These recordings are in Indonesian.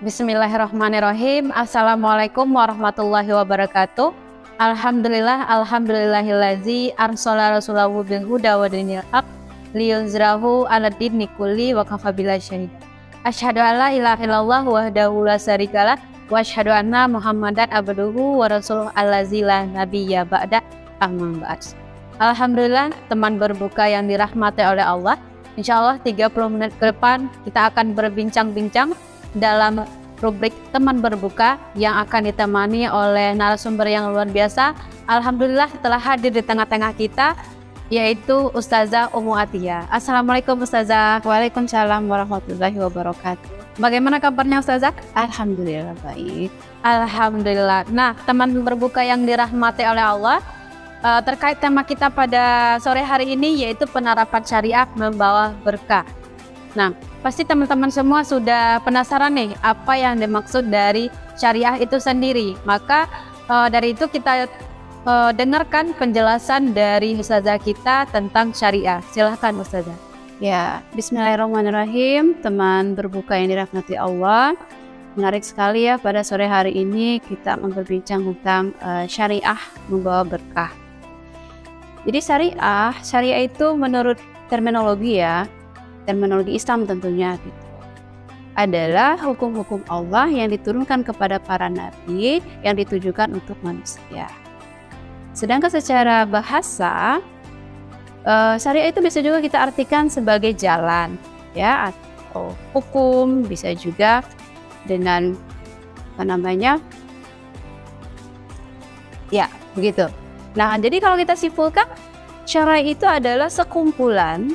Bismillahirrahmanirrahim. Assalamualaikum warahmatullahi wabarakatuh. Alhamdulillahillazi arsala rasulahu bil huda wa dinil haq liyuzrahu 'ala dini kulli wa kafa billahi syahida. Asyhadu an la ilaha illallah wahdahu la syarikalah wa asyhadu anna Muhammadan abduhu wa rasuluhu allazi la nabiyya ba'da, amma ba'd. Alhamdulillah, teman berbuka yang dirahmati oleh Allah. Insyaallah 30 menit ke depan kita akan berbincang-bincang dalam rubrik teman berbuka yang akan ditemani oleh narasumber yang luar biasa. Alhamdulillah telah hadir di tengah-tengah kita, yaitu Ustazah Ummu Atiyah. Assalamualaikum Ustazah. Waalaikumsalam warahmatullahi wabarakatuh. Bagaimana kabarnya Ustazah? Alhamdulillah baik. Alhamdulillah. Nah, teman berbuka yang dirahmati oleh Allah, terkait tema kita pada sore hari ini yaitu penerapan syariah membawa berkah. Nah, pasti teman-teman semua sudah penasaran nih apa yang dimaksud dari syariah itu sendiri. Maka dari itu kita dengarkan penjelasan dari Ustazah kita tentang syariah. Silahkan Ustazah. Ya, bismillahirrahmanirrahim. Teman berbuka yang dirahmati Allah, menarik sekali ya pada sore hari ini kita berbincang tentang syariah membawa berkah. Jadi syariah itu menurut terminologi ya, terminologi Islam tentunya gitu, adalah hukum-hukum Allah yang diturunkan kepada para nabi yang ditujukan untuk manusia. Sedangkan secara bahasa syariah itu bisa juga kita artikan sebagai jalan ya, atau hukum, bisa juga dengan apa namanya ya begitu. Nah, jadi kalau kita simpulkan, syariat itu adalah sekumpulan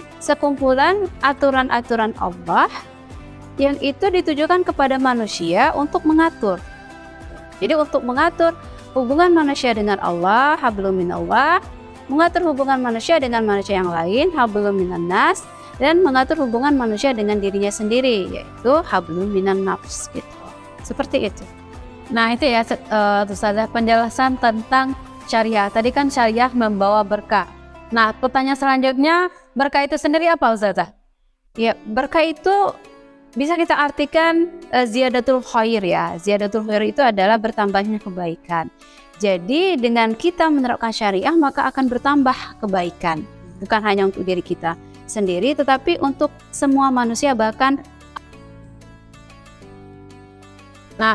aturan-aturan Allah yang itu ditujukan kepada manusia untuk mengatur. Jadi untuk mengatur hubungan manusia dengan Allah, hablum minallah, mengatur hubungan manusia dengan manusia yang lain, hablum minannas, dan mengatur hubungan manusia dengan dirinya sendiri, yaitu hablum minan nafs gitu. Seperti itu. Nah, itu ya Ustazah penjelasan tentang syariah. Tadi kan syariah membawa berkah. Nah, pertanyaan selanjutnya, berkah itu sendiri apa Ustazah? Ya, berkah itu bisa kita artikan ziyadatul khair ya. Ziyadatul khair itu adalah bertambahnya kebaikan. Jadi dengan kita menerapkan syariah maka akan bertambah kebaikan. Bukan hanya untuk diri kita sendiri, tetapi untuk semua manusia bahkan. Nah,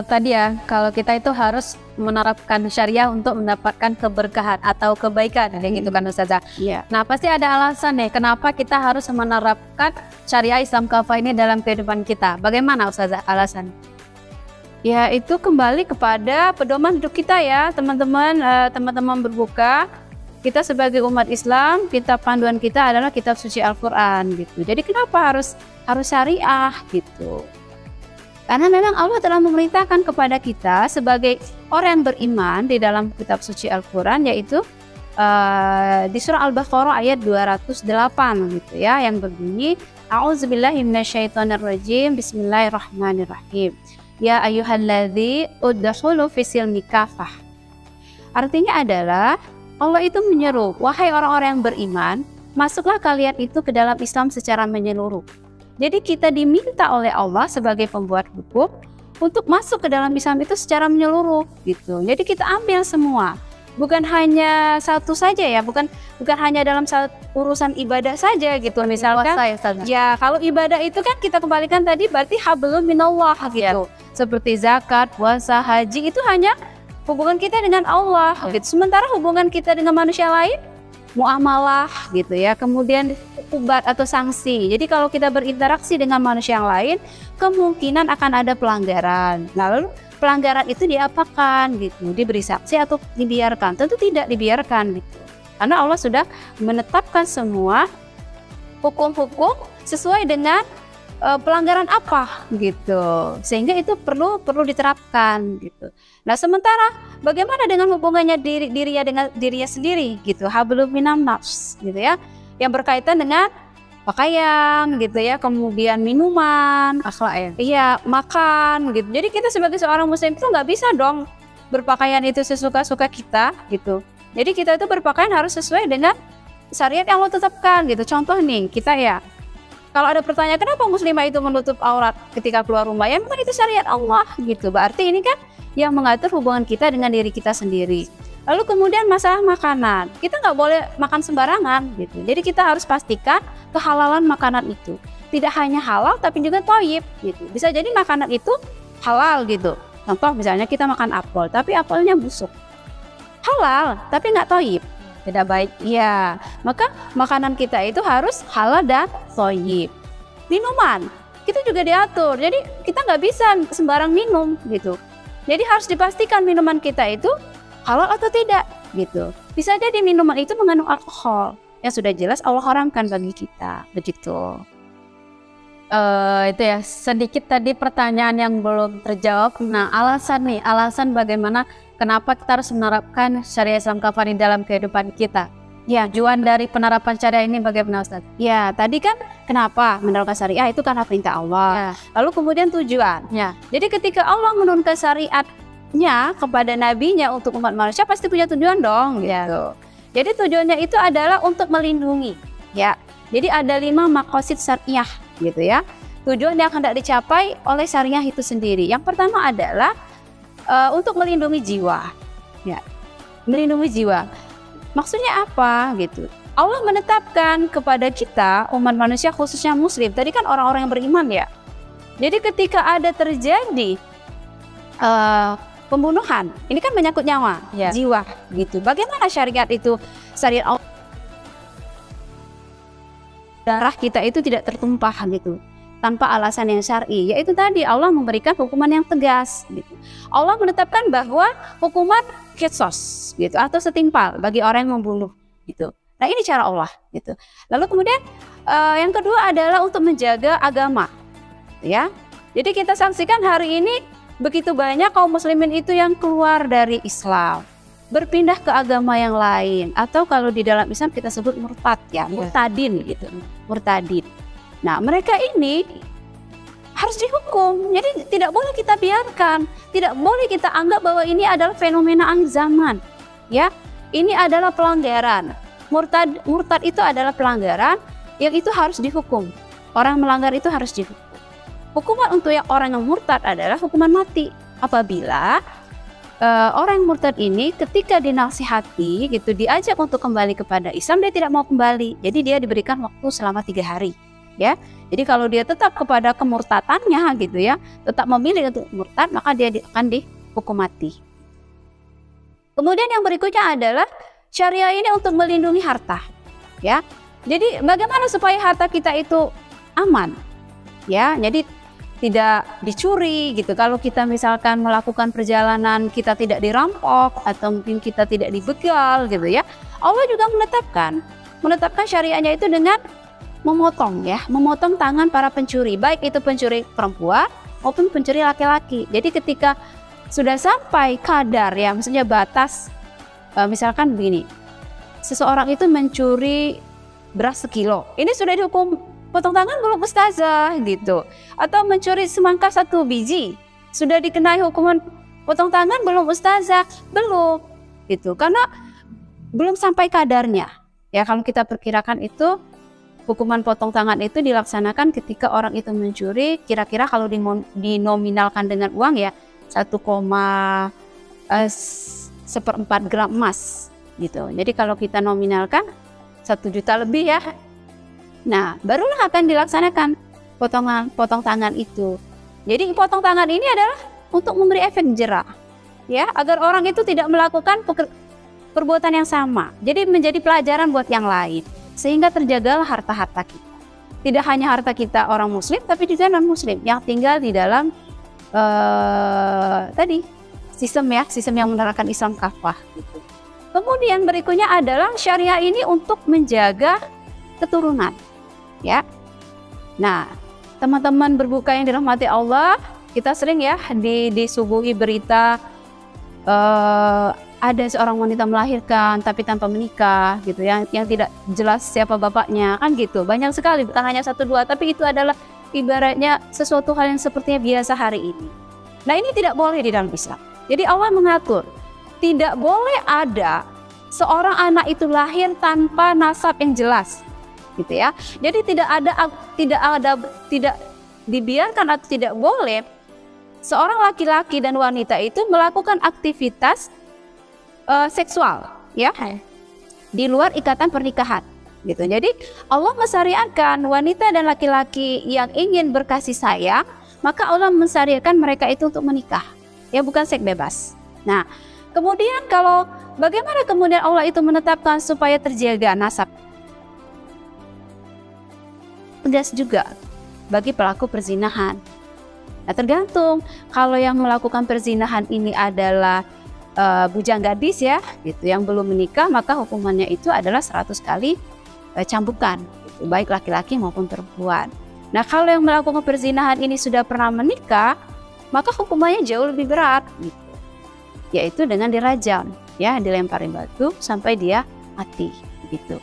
tadi ya, kalau kita itu harus menerapkan syariah untuk mendapatkan keberkahan atau kebaikan, kayak gitu kan Ustazah. Yeah. Nah, pasti ada alasan nih kenapa kita harus menerapkan syariah Islam kafah ini dalam kehidupan kita. Bagaimana Ustazah alasan? Ya, itu kembali kepada pedoman hidup kita ya, teman-teman, teman-teman berbuka. Kita sebagai umat Islam, kitab panduan kita adalah kitab suci Al-Quran gitu. Jadi kenapa harus syariah gitu? Karena memang Allah telah memerintahkan kepada kita sebagai orang yang beriman di dalam kitab suci Al-Quran, yaitu di surah Al-Baqarah ayat 208 gitu ya, yang berbunyi A'udzubillahi minasyaitonirrajim, bismillahirrahmanirrahim. Ya ayyuhalladzi udkhulu fisilmi kafah. Artinya adalah Allah itu menyeru, wahai orang-orang yang beriman, masuklah kalian itu ke dalam Islam secara menyeluruh. Jadi kita diminta oleh Allah sebagai pembuat hukum untuk masuk ke dalam Islam itu secara menyeluruh gitu. Jadi kita ambil semua, bukan hanya satu saja ya, bukan hanya dalam urusan ibadah saja gitu. Misalkan ya kalau ibadah itu kan kita kembalikan tadi berarti hablum minallah gitu. Seperti zakat, puasa, haji itu hanya hubungan kita dengan Allah gitu. Sementara hubungan kita dengan manusia lain, muamalah gitu ya, kemudian ubat atau sanksi. Jadi kalau kita berinteraksi dengan manusia yang lain, kemungkinan akan ada pelanggaran. Lalu pelanggaran itu diapakan gitu? Diberi sanksi atau dibiarkan? Tentu tidak dibiarkan gitu. Karena Allah sudah menetapkan semua hukum-hukum sesuai dengan pelanggaran apa gitu, sehingga itu perlu diterapkan gitu. Nah, sementara bagaimana dengan hubungannya dirinya dengan dirinya sendiri gitu, hablum minan nafs gitu ya, yang berkaitan dengan pakaian gitu ya, kemudian minuman, akhlak ya, iya, makan gitu. Jadi kita sebagai seorang muslim itu nggak bisa dong berpakaian itu sesuka-suka kita gitu. Jadi kita itu berpakaian harus sesuai dengan syariat yang Allah tetapkan gitu. Contoh nih, kita ya Kalau ada pertanyaan kenapa muslimah itu menutup aurat ketika keluar rumah, ya memang itu syariat Allah gitu. Berarti ini kan yang mengatur hubungan kita dengan diri kita sendiri. Lalu kemudian masalah makanan, kita nggak boleh makan sembarangan gitu. Jadi kita harus pastikan kehalalan makanan itu. Tidak hanya halal tapi juga thayyib gitu. Bisa jadi makanan itu halal gitu. Contoh misalnya kita makan apel tapi apelnya busuk. Halal tapi nggak thayyib. Tidak baik, ya. Maka makanan kita itu harus halal dan thayyib. Minuman, kita juga diatur. Jadi kita nggak bisa sembarang minum gitu. Jadi harus dipastikan minuman kita itu halal atau tidak gitu. Bisa jadi minuman itu mengandung alkohol. Yang sudah jelas Allah haramkan bagi kita, begitu. Itu ya, sedikit tadi pertanyaan yang belum terjawab. Nah, alasan bagaimana kenapa kita harus menerapkan syariat Islam kafah di dalam kehidupan kita. Ya, tujuan dari penerapan syariah ini bagaimana, Ustaz? Ya, tadi kan kenapa menerapkan syariah itu karena perintah Allah. Ya. Lalu kemudian tujuan. Ya. Jadi ketika Allah menurunkan syariatnya kepada nabinya untuk umat manusia pasti punya tujuan dong, gitu. Ya. Jadi tujuannya itu adalah untuk melindungi, ya. Jadi ada 5 maqasid syariah, gitu ya. Tujuan yang hendak dicapai oleh syariah itu sendiri. Yang pertama adalah untuk melindungi jiwa, ya, melindungi jiwa. Maksudnya apa gitu? Allah menetapkan kepada kita umat manusia khususnya Muslim. Tadi kan orang-orang yang beriman ya. Jadi ketika ada terjadi pembunuhan, ini kan menyangkut nyawa, ya, jiwa, gitu. Bagaimana syariat itu? Syariat Allah, darah kita itu tidak tertumpah gitu. Tanpa alasan yang syar'i, yaitu tadi Allah memberikan hukuman yang tegas gitu. Allah menetapkan bahwa hukuman qisas gitu atau setimpal bagi orang yang membunuh gitu. Nah, ini cara Allah gitu. Lalu kemudian yang kedua adalah untuk menjaga agama ya. Jadi kita saksikan hari ini begitu banyak kaum muslimin itu yang keluar dari Islam, berpindah ke agama yang lain, atau kalau di dalam Islam kita sebut murtad ya, murtadin gitu, murtadin. Nah, mereka ini harus dihukum. Jadi tidak boleh kita biarkan, tidak boleh kita anggap bahwa ini adalah fenomena akhir zaman. Ya, ini adalah pelanggaran. Murtad itu adalah pelanggaran yang itu harus dihukum. Orang melanggar itu harus dihukum. Hukuman untuk orang yang murtad adalah hukuman mati. Apabila orang yang murtad ini ketika dinasihati gitu, diajak untuk kembali kepada Islam, dia tidak mau kembali. Jadi dia diberikan waktu selama 3 hari. Ya, jadi kalau dia tetap kepada kemurtadannya gitu ya, tetap memilih untuk murtad, maka dia akan dihukum mati. Kemudian yang berikutnya adalah syariah ini untuk melindungi harta, ya. Jadi bagaimana supaya harta kita itu aman, ya? Jadi tidak dicuri gitu. Kalau kita misalkan melakukan perjalanan kita tidak dirampok atau mungkin kita tidak dibegal gitu ya. Allah juga menetapkan syariahnya itu dengan memotong ya, memotong tangan para pencuri, baik itu pencuri perempuan maupun pencuri laki-laki. Jadi ketika sudah sampai kadar ya, maksudnya batas, misalkan begini, seseorang itu mencuri beras 1 kilo, ini sudah dihukum potong tangan belum ustazah gitu, atau mencuri semangka 1 biji, sudah dikenai hukuman potong tangan belum ustazah? Belum gitu, karena belum sampai kadarnya ya. Kalau kita perkirakan itu hukuman potong tangan itu dilaksanakan ketika orang itu mencuri, kira-kira kalau dinominalkan dengan uang ya 1,4 gram emas gitu. Jadi kalau kita nominalkan 1 juta lebih ya. Nah, barulah akan dilaksanakan potong tangan itu. Jadi potong tangan ini adalah untuk memberi efek jera ya, agar orang itu tidak melakukan perbuatan yang sama. Jadi menjadi pelajaran buat yang lain, sehingga terjagalah harta-harta kita. Tidak hanya harta kita orang muslim, tapi juga non-muslim yang tinggal di dalam sistem yang menerapkan Islam kafah gitu. Kemudian berikutnya adalah syariah ini untuk menjaga keturunan ya. Nah, teman-teman berbuka yang dirahmati Allah, kita sering ya disuguhi berita ada seorang wanita melahirkan tapi tanpa menikah gitu ya, yang tidak jelas siapa bapaknya kan gitu. Banyak sekali, bukan hanya 1-2, tapi itu adalah ibaratnya sesuatu hal yang sepertinya biasa hari ini. Nah, ini tidak boleh di dalam Islam. Jadi Allah mengatur tidak boleh ada seorang anak itu lahir tanpa nasab yang jelas. gitu ya. Jadi tidak dibiarkan atau tidak boleh seorang laki-laki dan wanita itu melakukan aktivitas seksual ya di luar ikatan pernikahan gitu. Jadi Allah mensyariatkan wanita dan laki-laki yang ingin berkasih sayang, maka Allah mensyariatkan mereka itu untuk menikah ya, bukan seks bebas. Nah kemudian kalau bagaimana kemudian Allah itu menetapkan supaya terjaga nasab? Tegas juga bagi pelaku perzinahan. Nah tergantung, kalau yang melakukan perzinahan ini adalah bujang gadis ya, gitu, yang belum menikah, maka hukumannya itu adalah 100 kali cambukan, gitu, baik laki-laki maupun perempuan. Nah kalau yang melakukan perzinahan ini sudah pernah menikah, maka hukumannya jauh lebih berat, gitu, yaitu dengan dirajam, ya, dilemparin batu sampai dia mati, gitu.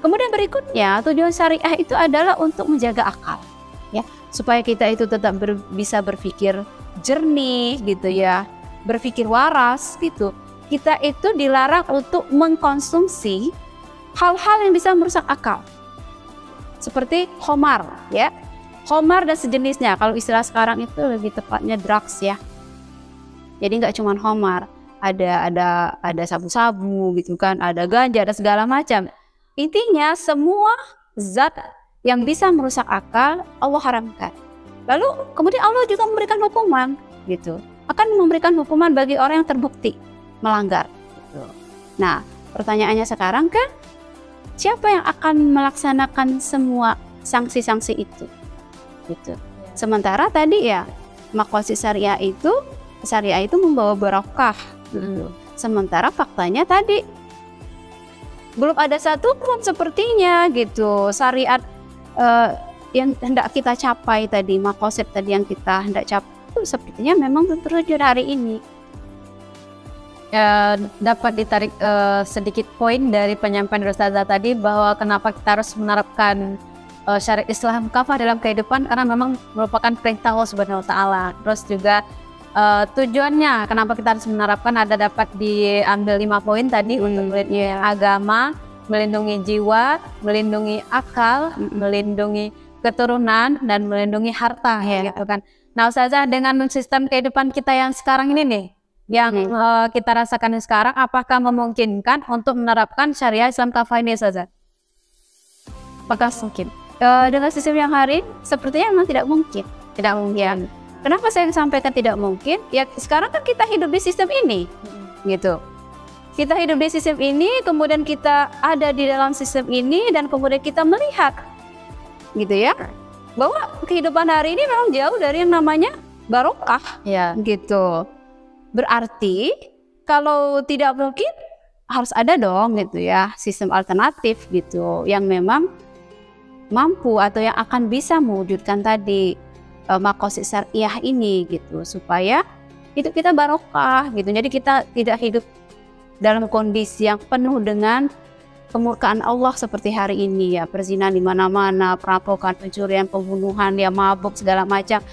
Kemudian berikutnya tujuan syariah itu adalah untuk menjaga akal, ya, supaya kita itu tetap bisa berpikir jernih, gitu ya, berpikir waras, gitu. Kita itu dilarang untuk mengkonsumsi hal-hal yang bisa merusak akal, seperti khamar, ya, khamar dan sejenisnya. Kalau istilah sekarang itu lebih tepatnya drugs ya. Jadi nggak cuma khamar, ada sabu-sabu, gitu kan, ada ganja, ada segala macam. Intinya semua zat yang bisa merusak akal Allah haramkan. Lalu kemudian Allah juga memberikan hukuman, gitu, akan memberikan hukuman bagi orang yang terbukti melanggar, gitu. Nah pertanyaannya sekarang kan, siapa yang akan melaksanakan semua sanksi-sanksi itu, gitu. Sementara tadi ya maqasid syariah itu membawa barokah, gitu. Sementara faktanya tadi belum ada satu pun sepertinya, gitu, syariat yang hendak kita capai tadi, maqasid tadi yang kita hendak capai itu sepertinya memang terwujud hari ini. Dapat ditarik sedikit poin dari penyampaian Ustazah tadi, bahwa kenapa kita harus menerapkan syariat Islam kafah dalam kehidupan, karena memang merupakan perintah Allah Subhanahu wa Ta'ala. Terus juga tujuannya kenapa kita harus menerapkan ada dapat diambil 5 poin tadi, untuk melindungi agama, melindungi jiwa, melindungi akal, melindungi keturunan, dan melindungi harta, gitu kan. Nah Ustazah, dengan sistem kehidupan kita yang sekarang ini nih, yang kita rasakan sekarang, apakah memungkinkan untuk menerapkan syariah Islam kafah ini, Ustazah? Apakah mungkin? Dengan sistem yang hari sepertinya memang tidak mungkin. Tidak mungkin. Kenapa saya sampaikan tidak mungkin? Ya sekarang kan kita hidup di sistem ini, gitu. Kita hidup di sistem ini, kemudian kita ada di dalam sistem ini, dan kemudian kita melihat, gitu ya, bahwa kehidupan hari ini memang jauh dari yang namanya barokah, ya, gitu. Berarti kalau tidak mungkin, harus ada dong, gitu ya, sistem alternatif, gitu, yang memang mampu atau yang akan bisa mewujudkan tadi maqasid syariah ini, gitu, supaya hidup kita barokah, gitu. Jadi kita tidak hidup dalam kondisi yang penuh dengan kemurkaan Allah seperti hari ini, ya, perzinahan di mana-mana, perampokan, pencurian, pembunuhan, ya, mabuk, segala macam.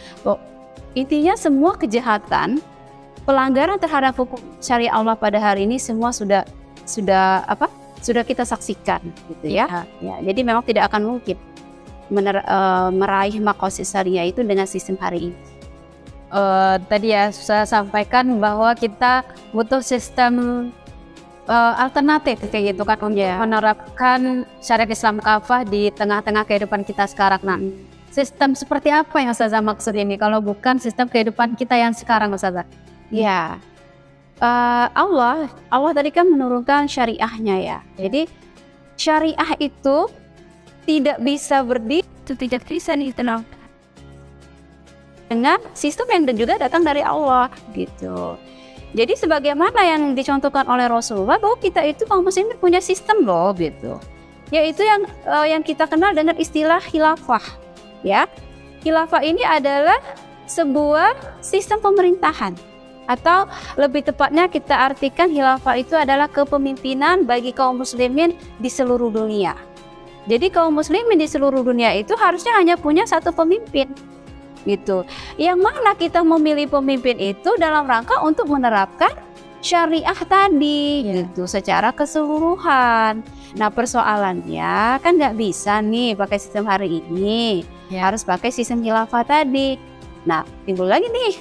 Intinya semua kejahatan, pelanggaran terhadap hukum syariah Allah pada hari ini semua sudah kita saksikan, gitu ya. Ya, jadi memang tidak akan mungkin meraih maqasid syariah itu dengan sistem hari ini. Tadi ya saya sampaikan bahwa kita butuh sistem alternatif kayak gitu kan, untuk menerapkan syariat Islam kafah di tengah-tengah kehidupan kita sekarang. Nah, sistem seperti apa yang Ustazah maksud ini kalau bukan sistem kehidupan kita yang sekarang, Ustazah? Ya, Allah tadi kan menurunkan syariahnya, ya. Jadi syariah itu tidak bisa berdiri, tidak bisa ditenangkan dengan sistem yang juga datang dari Allah, gitu. Jadi sebagaimana yang dicontohkan oleh Rasulullah, bahwa kita itu kaum muslimin punya sistem loh, gitu, yaitu yang kita kenal dengan istilah khilafah, ya. Khilafah ini adalah sebuah sistem pemerintahan, atau lebih tepatnya kita artikan khilafah itu adalah kepemimpinan bagi kaum muslimin di seluruh dunia. Jadi kaum muslimin di seluruh dunia itu harusnya hanya punya satu pemimpin, gitu. Yang mana kita memilih pemimpin itu dalam rangka untuk menerapkan syariah tadi gitu secara keseluruhan. Nah persoalannya kan nggak bisa nih pakai sistem hari ini, harus pakai sistem khilafah tadi. Nah timbul lagi nih.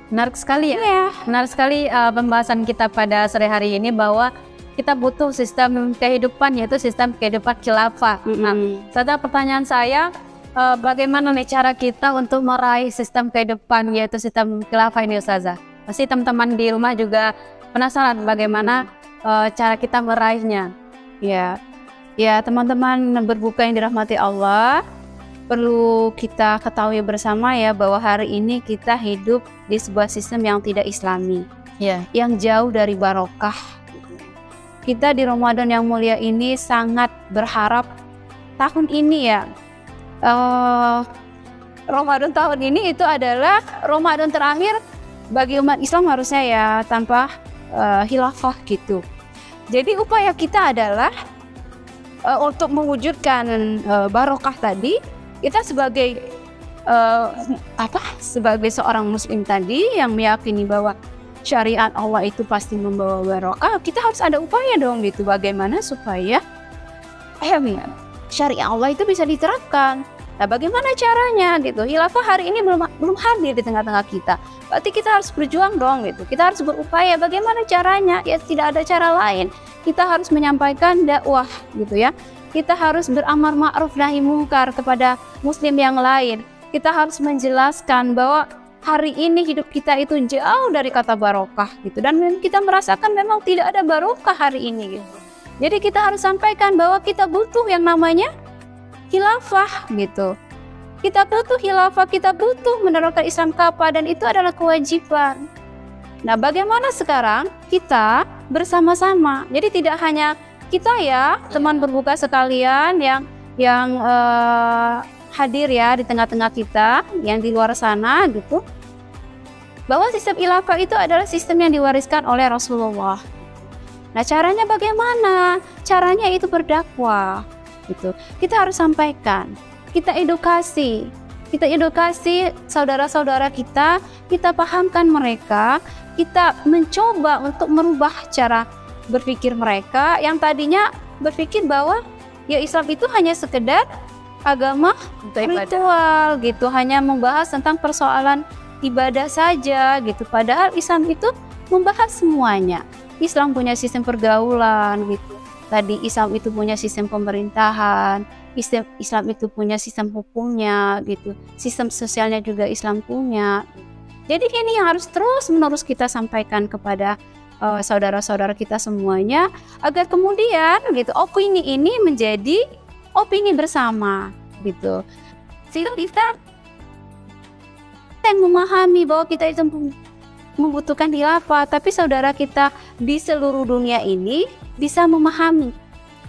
Menarik sekali ya. Menarik sekali pembahasan kita pada sore hari ini bahwa kita butuh sistem kehidupan, yaitu sistem kehidupan khilafah. Nah, setelah pertanyaan saya, bagaimana nih cara kita untuk meraih sistem kehidupan yaitu sistem khilafah ini, Ustazah? Pasti teman-teman di rumah juga penasaran bagaimana cara kita meraihnya. Ya teman-teman berbuka yang dirahmati Allah, perlu kita ketahui bersama ya bahwa hari ini kita hidup di sebuah sistem yang tidak islami, yang jauh dari barokah. Kita di Ramadan yang mulia ini sangat berharap tahun ini ya, Ramadan tahun ini itu adalah Ramadan terakhir bagi umat Islam harusnya ya, tanpa khilafah gitu. Jadi upaya kita adalah untuk mewujudkan barokah tadi, kita sebagai sebagai seorang muslim tadi yang meyakini bahwa syariat Allah itu pasti membawa barokah, kita harus ada upaya dong gitu, bagaimana supaya syariat Allah itu bisa diterapkan. Nah bagaimana caranya gitu? Khilafah hari ini belum hadir di tengah-tengah kita, berarti kita harus berjuang dong gitu, kita harus berupaya. Bagaimana caranya? Ya tidak ada cara lain, kita harus menyampaikan dakwah gitu ya. Kita harus beramar ma'ruf nahi mungkar kepada muslim yang lain. Kita harus menjelaskan bahwa hari ini hidup kita itu jauh dari kata barokah gitu, dan kita merasakan memang tidak ada barokah hari ini gitu. Jadi kita harus sampaikan bahwa kita butuh yang namanya khilafah gitu. Kita butuh khilafah, kita butuh menerapkan Islam kafah, dan itu adalah kewajiban. Nah bagaimana sekarang kita bersama-sama, jadi tidak hanya kita ya teman berbuka sekalian yang hadir ya di tengah-tengah kita, yang di luar sana gitu, bahwa sistem khilafah itu adalah sistem yang diwariskan oleh Rasulullah. Nah caranya bagaimana? Caranya itu berdakwah gitu. Kita harus sampaikan, kita edukasi saudara-saudara kita pahamkan mereka, kita mencoba untuk merubah cara berpikir mereka yang tadinya berpikir bahwa ya Islam itu hanya sekedar agama ritual gitu, hanya membahas tentang persoalan ibadah saja gitu. Padahal Islam itu membahas semuanya. Islam punya sistem pergaulan gitu. Tadi Islam itu punya sistem pemerintahan, Islam itu punya sistem hukumnya gitu. Sistem sosialnya juga Islam punya. Jadi ini yang harus terus-menerus kita sampaikan kepada saudara-saudara kita semuanya, agar kemudian gitu opini ini menjadi opini bersama gitu. Sehingga kita yang memahami bahwa kita itu membutuhkan khilafah, tapi saudara kita di seluruh dunia ini bisa memahami.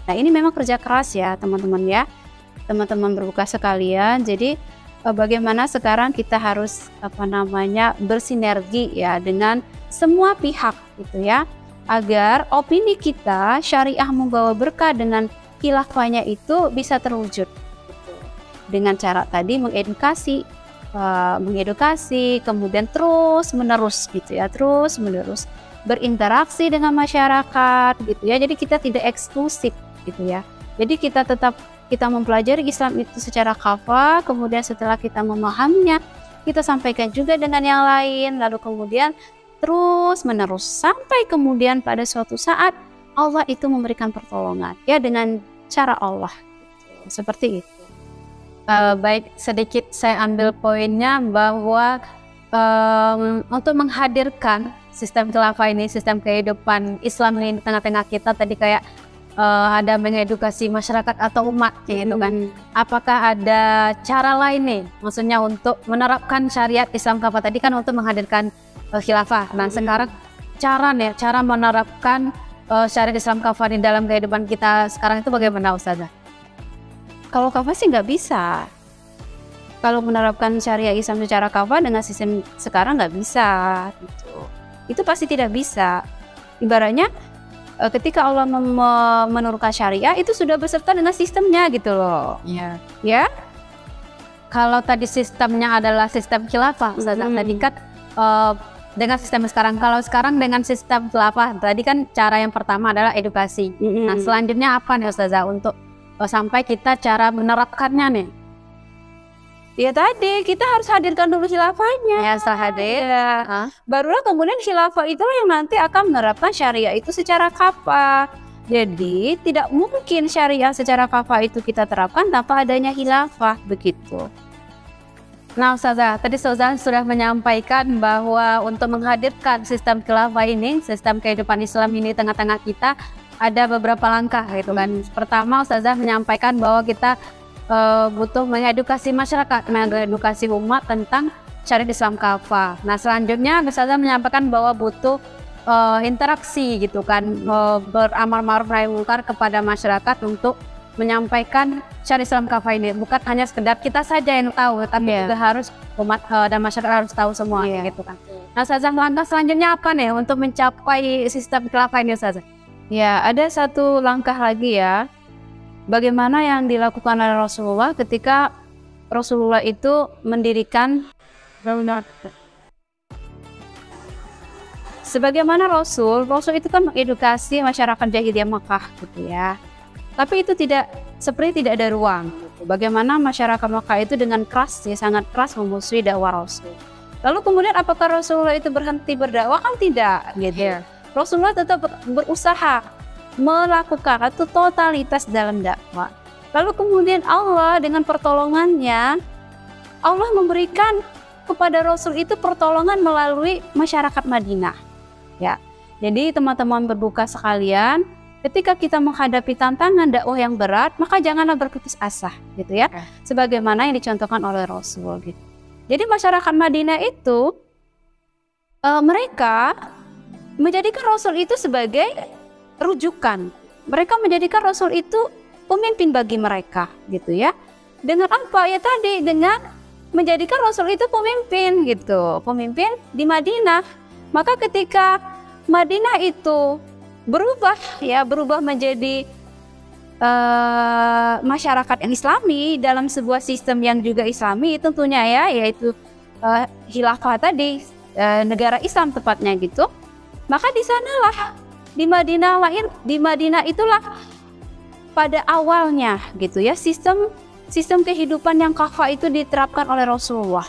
Nah ini memang kerja keras ya teman-teman ya, teman-teman berbuka sekalian. Jadi bagaimana sekarang kita harus bersinergi ya dengan semua pihak gitu ya, agar opini kita syariah membawa berkah dengan khilafahnya itu bisa terwujud gitu. Dengan cara tadi mengedukasi, kemudian terus menerus gitu ya, terus menerus berinteraksi dengan masyarakat gitu ya. Jadi kita tidak eksklusif gitu ya, jadi kita mempelajari Islam itu secara kafah, kemudian setelah kita memahaminya, kita sampaikan juga dengan yang lain, lalu kemudian terus menerus sampai kemudian pada suatu saat Allah itu memberikan pertolongan ya dengan cara Allah gitu. Seperti itu. Baik, sedikit saya ambil poinnya bahwa untuk menghadirkan sistem khilafah ini, sistem kehidupan Islam ini di tengah-tengah kita, tadi kayak ada mengedukasi masyarakat atau umat gitu kan. Apakah ada cara lain nih, maksudnya untuk menerapkan syariat Islam kafah tadi kan untuk menghadirkan khilafah. Nah sekarang cara menerapkan syariat Islam kafah di dalam kehidupan kita sekarang itu bagaimana Ustazah? Kalau kafah sih nggak bisa. Kalau menerapkan syariat Islam secara kafah dengan sistem sekarang nggak bisa gitu. Itu pasti tidak bisa. Ibaratnya ketika Allah menurunkan syariah itu sudah beserta dengan sistemnya gitu loh. Iya. Ya. Kalau tadi sistemnya adalah sistem khilafah, Ustazah, tadi kan dengan sistem sekarang. Kalau sekarang dengan sistem khilafah, tadi kan cara yang pertama adalah edukasi. Nah, selanjutnya apa nih Ustazah untuk sampai kita cara menerapkannya nih? Ya tadi kita harus hadirkan dulu khilafahnya. Ya, setelah hadir, barulah kemudian khilafah itulah yang nanti akan menerapkan syariah itu secara kafah. Jadi tidak mungkin syariah secara kafah itu kita terapkan tanpa adanya khilafah, begitu. Nah Ustazah, tadi Ustazah sudah menyampaikan bahwa untuk menghadirkan sistem khilafah ini, sistem kehidupan Islam ini tengah-tengah kita, ada beberapa langkah gitu kan. Pertama Ustazah menyampaikan bahwa kita butuh mengedukasi masyarakat, mengedukasi umat tentang syariat Islam kafah. Nah selanjutnya Ustazah menyampaikan bahwa butuh interaksi gitu kan, beramar ma'ruf nahi munkar kepada masyarakat untuk menyampaikan syariat Islam kafah ini. Bukan hanya sekedar kita saja yang tahu, tapi juga harus umat dan masyarakat harus tahu semua gitu kan. Nah Ustazah, langkah selanjutnya apa nih untuk mencapai sistem khilafah ini Ustazah? Ya, ada satu langkah lagi ya. Bagaimana yang dilakukan oleh Rasulullah ketika Rasulullah itu mendirikan sebagaimana Rasul itu kan mengedukasi masyarakat jahiliyah Mekah gitu ya. Tapi itu seperti tidak ada ruang gitu. Bagaimana masyarakat Mekah itu dengan keras ya, sangat keras memusuhi dakwah Rasul. Lalu kemudian apakah Rasulullah itu berhenti berdakwah? Kan tidak gitu. Rasulullah tetap berusaha melakukan atau totalitas dalam dakwah. Lalu kemudian Allah dengan pertolongannya, Allah memberikan kepada Rasul itu pertolongan melalui masyarakat Madinah. Ya, jadi teman-teman berbuka sekalian, ketika kita menghadapi tantangan dakwah yang berat, maka janganlah berputus asa, gitu ya. Sebagaimana yang dicontohkan oleh Rasul. Gitu. Jadi masyarakat Madinah itu mereka menjadikan Rasul itu sebagai rujukan. Mereka menjadikan Rasul itu pemimpin bagi mereka, gitu ya. Dengan apa ya tadi? Dengan menjadikan Rasul itu pemimpin, gitu, pemimpin di Madinah. Maka ketika Madinah itu berubah menjadi masyarakat yang Islami dalam sebuah sistem yang juga Islami tentunya ya, yaitu khilafah tadi, negara Islam tepatnya gitu. Maka di sanalah di Madinah itulah pada awalnya gitu ya sistem kehidupan yang kafah itu diterapkan oleh Rasulullah.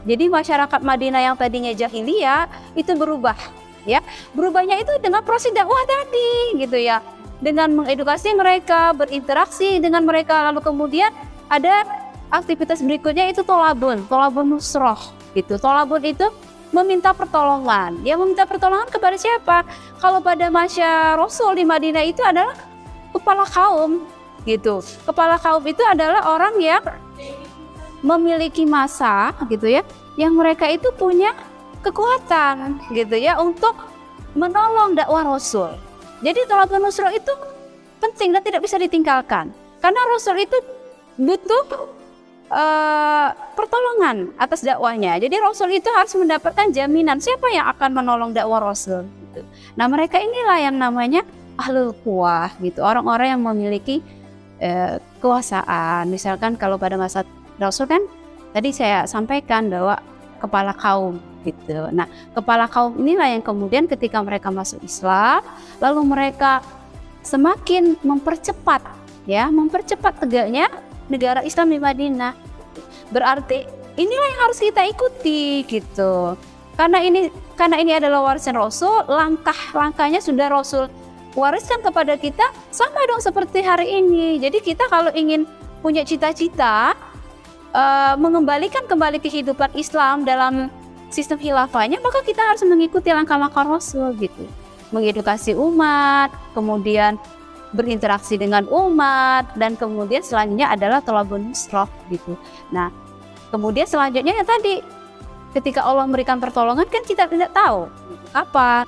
Jadi masyarakat Madinah yang tadinya jahiliyah itu berubah ya. Berubahnya itu dengan proses dakwah tadi gitu ya. Dengan mengedukasi mereka, berinteraksi dengan mereka, lalu kemudian ada aktivitas berikutnya itu tolabun nusroh gitu. Tolabun itu meminta pertolongan. Dia meminta pertolongan kepada siapa? Kalau pada masa Rasul di Madinah itu adalah kepala kaum gitu. Kepala kaum itu adalah orang yang memiliki masa gitu ya, yang mereka itu punya kekuatan gitu ya untuk menolong dakwah Rasul. Jadi tolabun nusroh itu penting dan tidak bisa ditinggalkan. Karena Rasul itu butuh pertolongan atas dakwahnya. Jadi Rasul itu harus mendapatkan jaminan siapa yang akan menolong dakwah Rasul gitu. Nah mereka inilah yang namanya ahlul quwah gitu, orang-orang yang memiliki kekuasaan. Misalkan kalau pada masa Rasul kan tadi saya sampaikan bahwa kepala kaum gitu. Nah kepala kaum inilah yang kemudian ketika mereka masuk Islam, lalu mereka semakin mempercepat tegaknya negara Islam di Madinah. Berarti inilah yang harus kita ikuti gitu. Karena ini adalah warisan Rasul, langkah-langkahnya sudah Rasul wariskan kepada kita, sama dong seperti hari ini. Jadi kita kalau ingin punya cita-cita mengembalikan kembali kehidupan Islam dalam sistem khilafahnya, maka kita harus mengikuti langkah-langkah Rasul gitu. Mengedukasi umat, kemudian berinteraksi dengan umat, dan kemudian selanjutnya adalah tolabun nusroh gitu. Nah kemudian selanjutnya yang tadi ketika Allah memberikan pertolongan kan kita tidak tahu apa,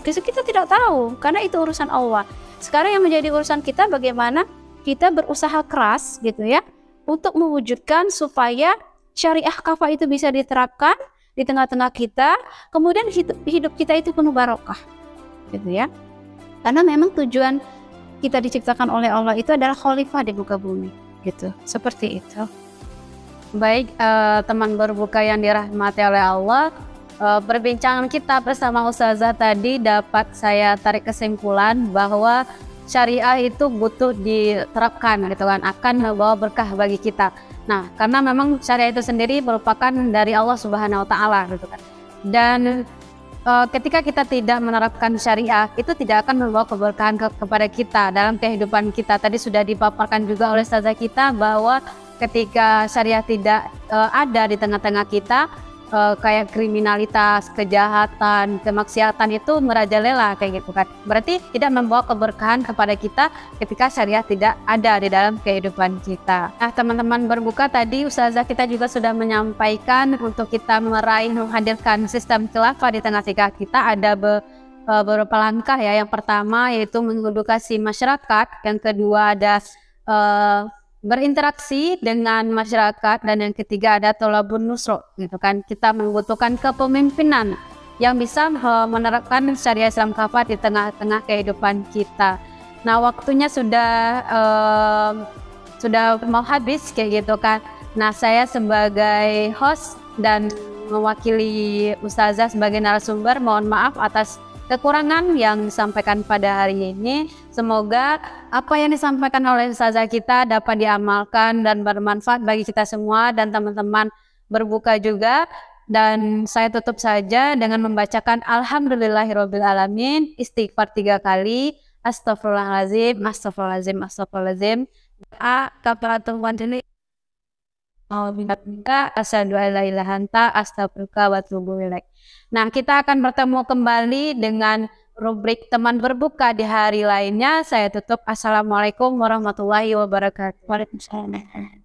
kita tidak tahu karena itu urusan Allah. Sekarang yang menjadi urusan kita bagaimana kita berusaha keras gitu ya untuk mewujudkan supaya syariah kafah itu bisa diterapkan di tengah-tengah kita, kemudian hidup kita itu penuh barokah gitu ya. Karena memang tujuan kita diciptakan oleh Allah itu adalah khalifah di muka bumi gitu. Seperti itu. Baik, teman berbuka yang dirahmati oleh Allah, perbincangan kita bersama Ustazah tadi dapat saya tarik kesimpulan bahwa syariah itu butuh diterapkan gitu kan, akan membawa berkah bagi kita. Nah, karena memang syariah itu sendiri merupakan dari Allah Subhanahu wa taala gitu kan. Dan ketika kita tidak menerapkan syariah, itu tidak akan membawa keberkahan kepada kita dalam kehidupan kita. Tadi sudah dipaparkan juga oleh Ustazah kita bahwa ketika syariah tidak ada di tengah-tengah kita, kayak kriminalitas, kejahatan, kemaksiatan itu merajalela kayak gitu kan. Berarti tidak membawa keberkahan kepada kita ketika syariah tidak ada di dalam kehidupan kita. Nah, teman-teman berbuka, tadi Ustazah kita juga sudah menyampaikan untuk kita menghadirkan sistem khilafah di tengah-tengah kita ada beberapa langkah ya. Yang pertama yaitu mengedukasi masyarakat, yang kedua ada berinteraksi dengan masyarakat, dan yang ketiga ada tolabun nusro gitu kan. Kita membutuhkan kepemimpinan yang bisa menerapkan syariah Islam kafah di tengah-tengah kehidupan kita. Nah, waktunya sudah mau habis kayak gitu kan. Nah, saya sebagai host dan mewakili Ustazah sebagai narasumber, mohon maaf atas kekurangan yang disampaikan pada hari ini. Semoga apa yang disampaikan oleh Ustazah kita dapat diamalkan dan bermanfaat bagi kita semua dan teman-teman berbuka juga. Dan saya tutup saja dengan membacakan Alhamdulillahirrabbilalamin, istighfar 3 kali, Astagfirullahaladzim, Astagfirullahaladzim, Astagfirullahaladzim. Kafaratul majlis. Asyhadu an la ilaha illa anta astaghfiruka wa atubu ilaik. Nah, kita akan bertemu kembali dengan rubrik teman berbuka di hari lainnya. Saya tutup. Assalamualaikum warahmatullahi wabarakatuh. Waalaikumsalam.